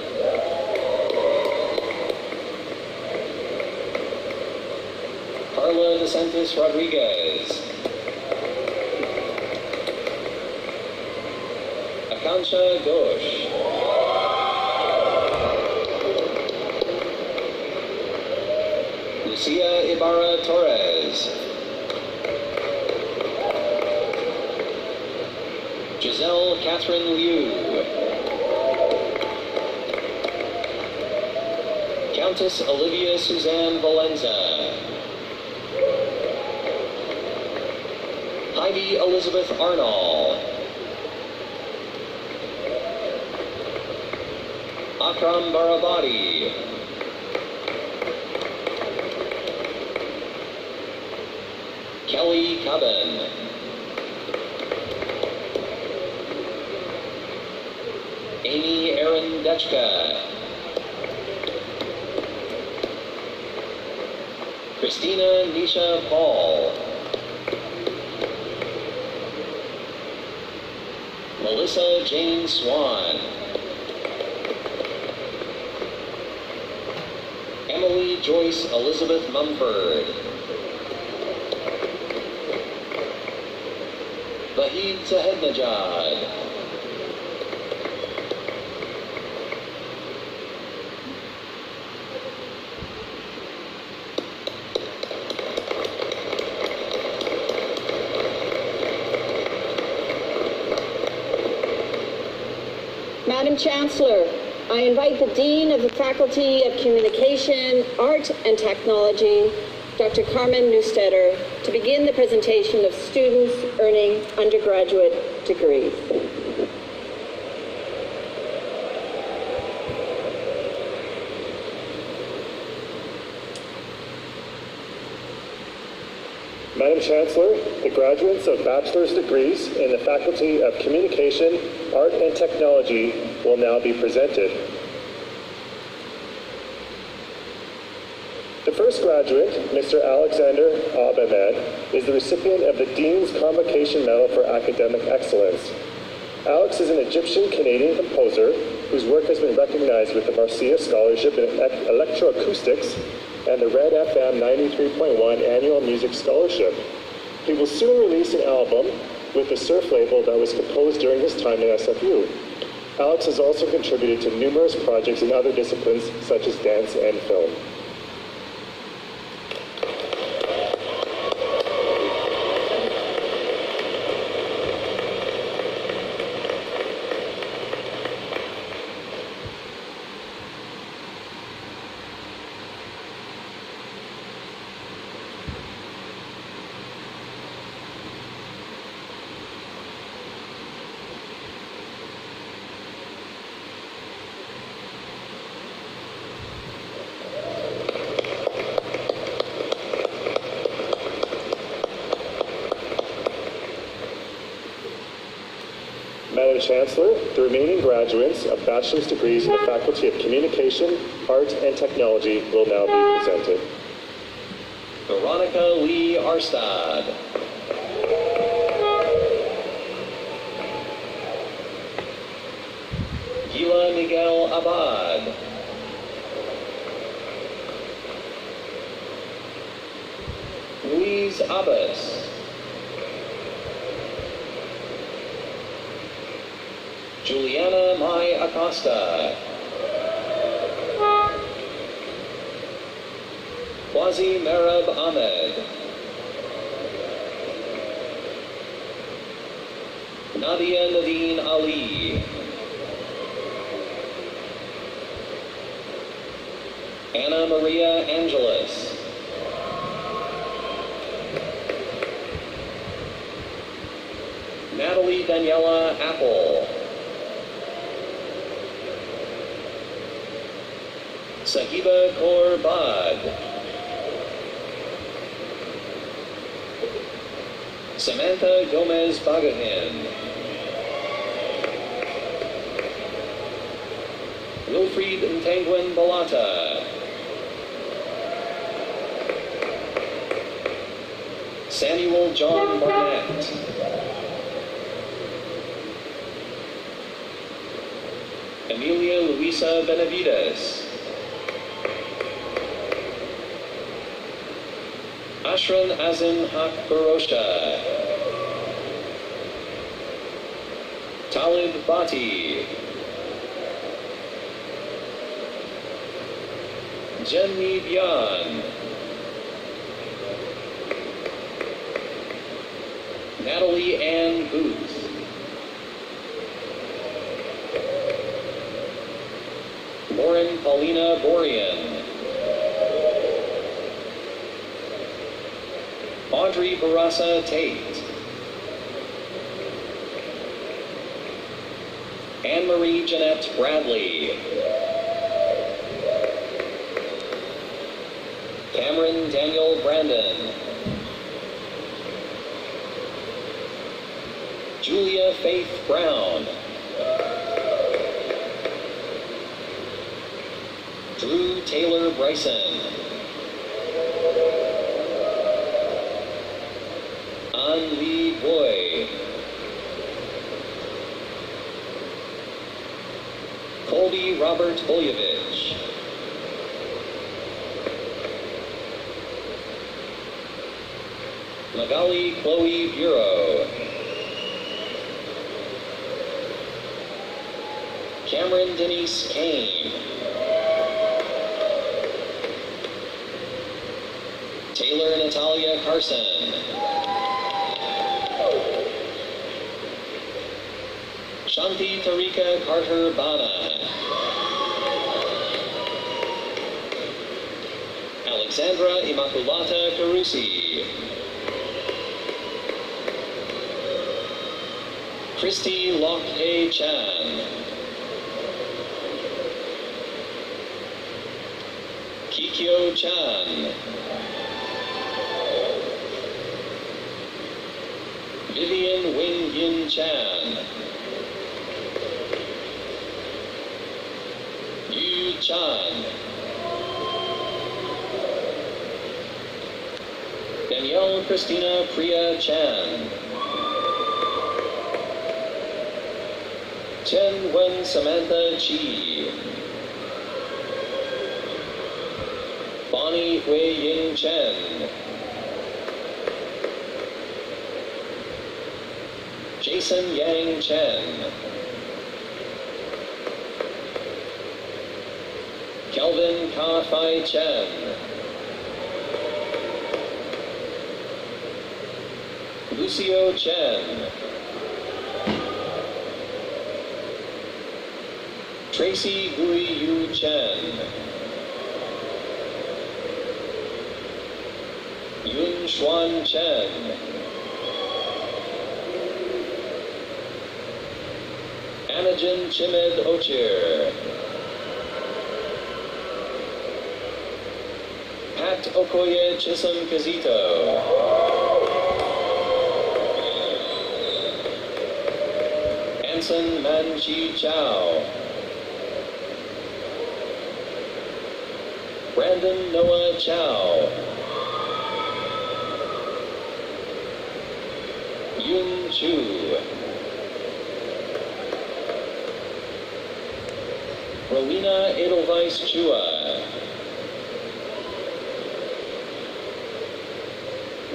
S9: Carla DeSantis Rodriguez. Akansha Ghosh. Lucia Ibarra Torres. Giselle Catherine Liu. Countess Olivia Suzanne Valenza. Heidi Elizabeth Arnall. Akram Barabadi. Kelly Cubbin. Amy Erin Dechka. Christina Nisha Paul. Melissa Jane Swan. Emily Joyce Elizabeth Mumford. Shahid Zahed Najad.
S10: Madam Chancellor, I invite the Dean of the Faculty of Communication, Art and Technology, Dr. Carmen Neustetter, to begin the presentation of students earning undergraduate degrees.
S11: Madam Chancellor, the graduates of bachelor's degrees in the Faculty of Communication, Art and Technology will now be presented. The first graduate, Mr. Alexander Abahmed, is the recipient of the Dean's Convocation Medal for Academic Excellence. Alex is an Egyptian-Canadian composer whose work has been recognized with the Marcia Scholarship in Electroacoustics and the Red FM 93.1 Annual Music Scholarship. He will soon release an album with the Surf label that was composed during his time at SFU. Alex has also contributed to numerous projects in other disciplines such as dance and film. Madam Chancellor, the remaining graduates of bachelor's degrees in the Faculty of Communication, Art and Technology will now be presented.
S9: Veronica Lee Arstad. Gila Miguel Abad. Louise Abbas. Juliana Mai Acosta. Quasi Merab Ahmed. Nadia Nadine Ali. Anna Maria Angeles. Natalie Daniela Apple. Sahiba Kaur Bad. Samantha Gomez Bagahin. Wilfried Ntangwin Balata. Samuel John Barnett. Emilia Luisa Benavides. Ashran Azin Haq Barosha. Talib Bati. Jenny Bian. Natalie Ann Booth. Lauren Paulina Borian. Audrey Barasa Tate. Anne-Marie Jeanette Bradley. Cameron Daniel Brandon. Julia Faith Brown. Drew Taylor Bryson. An Lee Boy. Colby Robert Boyevich. Magali Chloe Bureau. Cameron Denise Kane. Taylor Natalia Carson. Shanti Tarika Carter Bana. Alexandra Immaculata Carusi. Christy Lok-Hae Chan. Kikyo Chan. Vivian Wing Yin Chan. Yu Chan. Danielle Christina Priya Chan. Chen Wen Samantha Chi. Bonnie Hui Ying Chen. Jason Yang Chen. Kelvin Ka Fai Chen. Lucio Chen. Tracy Gui Yu Chen. Yun Xuan Chen. Anajin Chimed Ochir. Pat Okoye Chisholm Kazito. Anson Manchi Chow. Brandon Noah Chow. Yun Chu. Rowena Edelweiss Chua.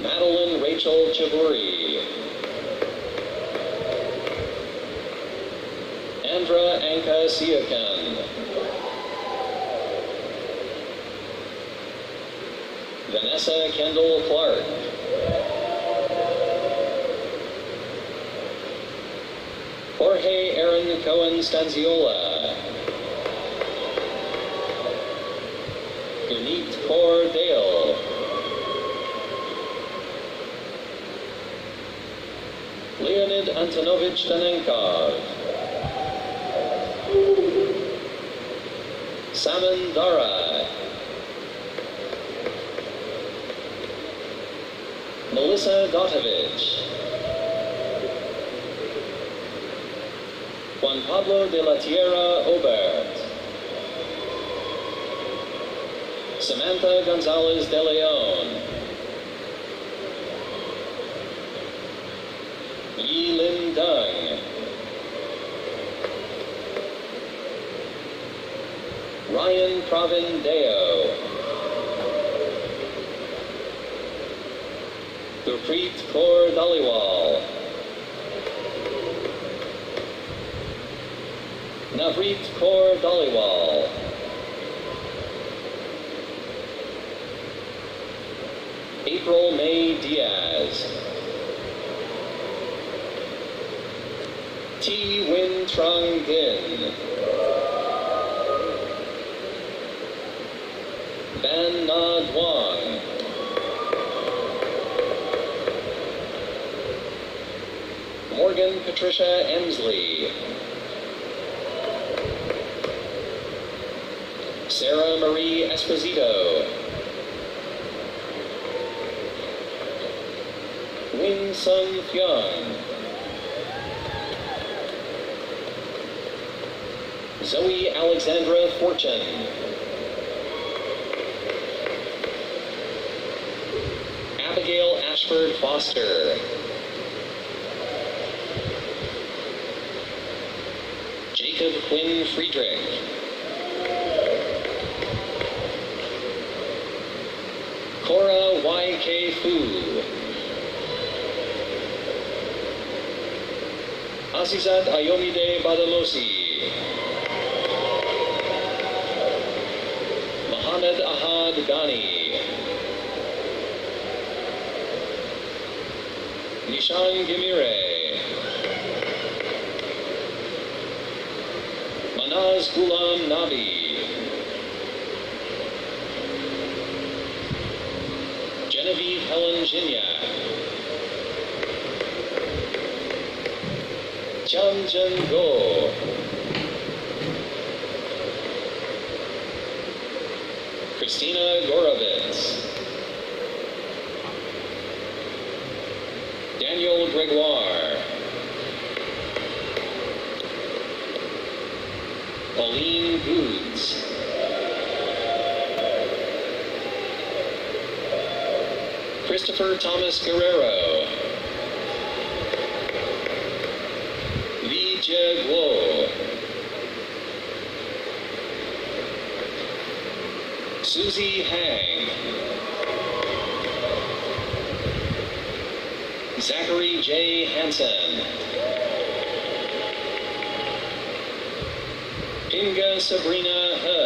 S9: Madeline Rachel Chaburi. Andra Anka Siakan. Vanessa Kendall Clark. Jorge Aaron Cohen Stanziola. Gurneet Kaur Dale. Leonid Antonovich Danenkov. Saman Dara. Melissa Dotovich. Juan Pablo de la Tierra Obert. Samantha Gonzalez de Leon. Yi Lin Dung. Ryan Pravin Deo. Gurpreet Kaur Dhaliwal. Navreet Kaur Dhaliwal. April May Diaz. T. Win Trong Din. Van Na Duong. Morgan Patricia Emsley. Sarah Marie Esposito. Wing Sung Pyong. Zoe Alexandra Fortune. Abigail Ashford Foster. Jacob Quinn Friedrich. Cora Y.K. Fu. Azizat Ayomide Badamosi. Fahad Ghani, Nishan Gimire, Manaz Ghulam Nabi, Genevieve Helen Gignac, Chang Chen Go, Christina Gorovitz, Daniel Gregoire, Pauline Goods, Christopher Thomas Guerrero, Li Jie Guo, Susie Hang, Zachary J. Hansen, Pinga Sabrina He,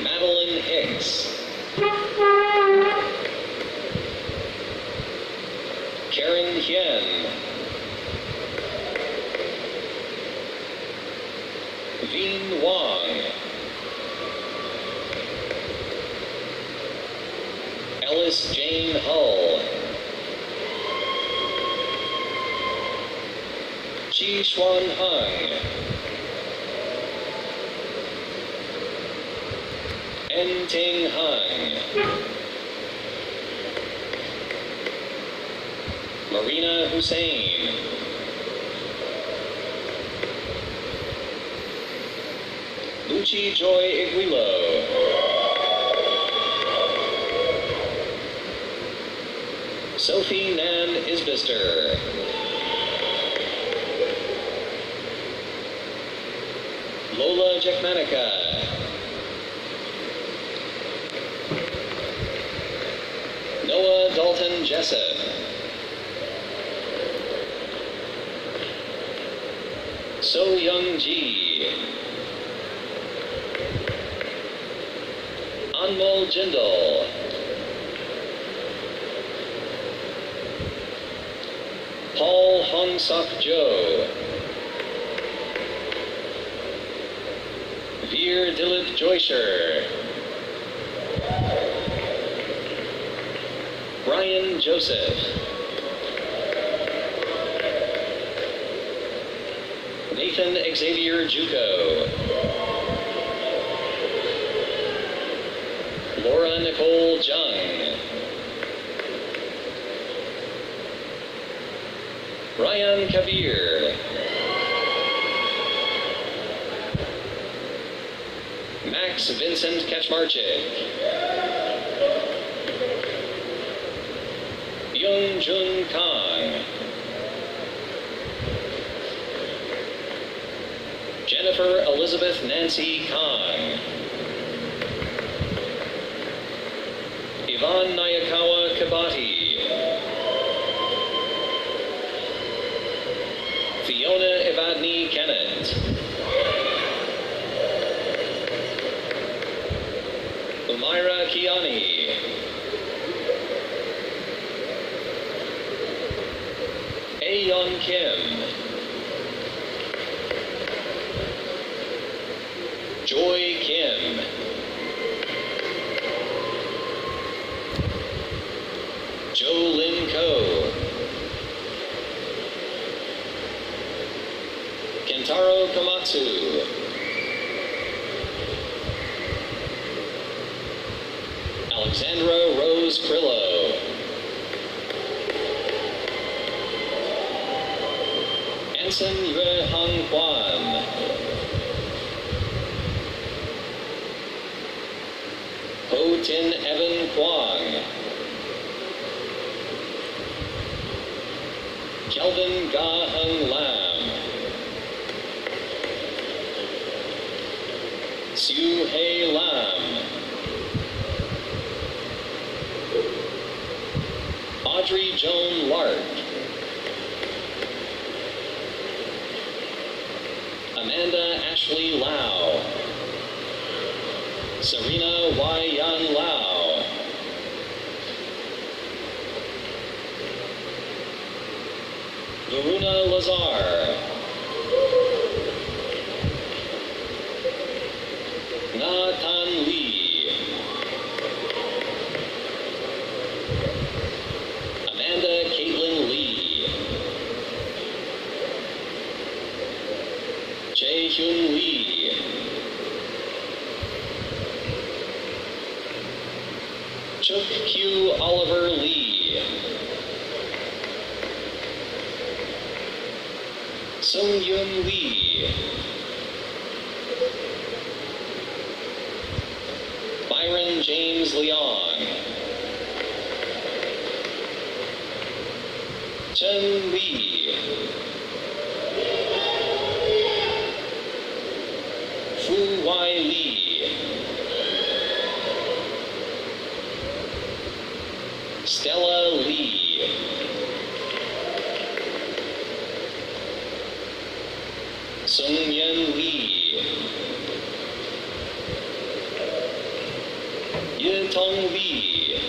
S9: Madeline Hicks, Karen Hien, Veen Wong, Ellis Jane Hull, Chi Xuan Hung, En Ting Hung, Marina Hussein, Luchi Joy Iguilo, Sophie Nan Isbister, Lola Jekmanica, Noah Dalton Jessup, So Young Ji, Anmol Jindal, Paul Hong Sok Jo, Veer Dilip Joysher, Brian Joseph, Nathan Xavier Juco, Laura Nicole Jung, Ryan Kabir, Max Vincent Kaczmarczyk, Byung Jun Kang, Jennifer Elizabeth Nancy Kang, Yvonne Nayakawa Kabati, Fiona Evadny Kennett, Umaira Kiani, Aeon Kim, Joy Kim, Jo Lin Ko, Kentaro Komatsu, Alexandra Rose Crillo, Anson Yue Hong Kwan, Ho Tin Evan Kwong, Kelvin Ga Hung Lam, Siu Hei Lam, Audrey Joan Lark, Amanda Ashley Lau. Serena Y. Yan Lau. Varuna Lazar. Na Tan Lee. Amanda Caitlin Lee. Jae Hyun Lee. Chuk Q Oliver Lee. Sung Yun Lee. Byron James Leong. Chen Lee. Fu Y Lee. Stella Lee. Sung Yen Lee. Ye Tong Lee.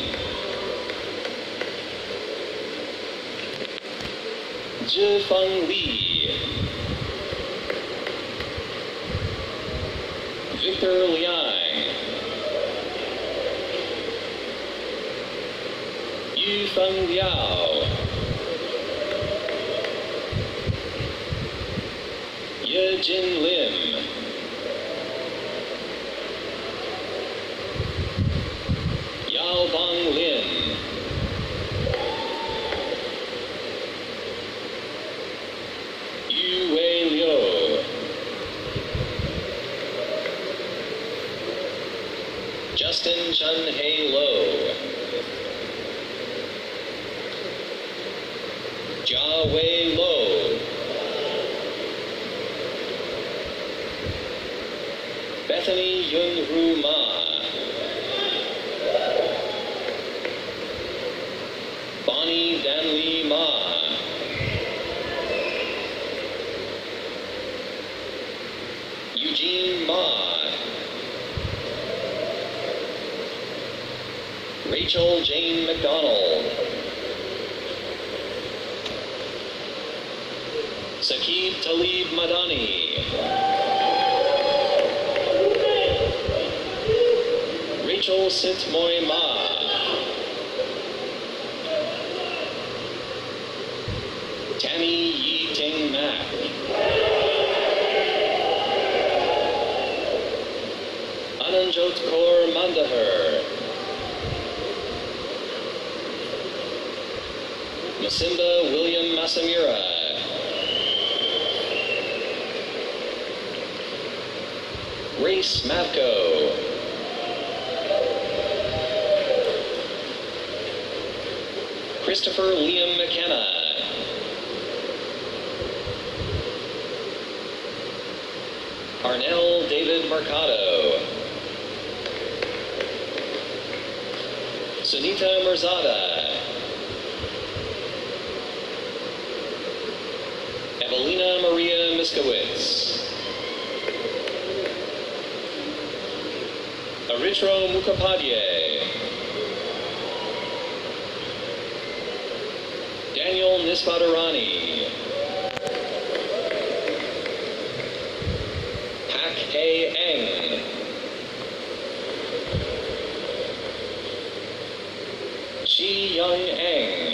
S9: Zhi Feng Lee. Victor Liang. Yu Feng Liao. Ye Jin Lim. Yao Bang Lin. Yu Wei Liu. Justin Chun Hei Lo. Jia Wei Lo. Bethany Yun Ru Ma. Bonnie Danli Ma. Eugene Ma. Rachel Jane McDonald. Saqib Talib Madani. Rachel Sitmoy Ma. Tammy Yi Ting Mac. Ananjot Kaur Mandahar. Masimba William Masamira. Grace Mavko. Christopher Liam McKenna. Arnell David Mercado. Sunita Mirzada. Evelina Maria Miskowitz. Aritro Mukhopadhyay. Daniel Nisvadarani. Hak Hei Eng. Chi Young Eng.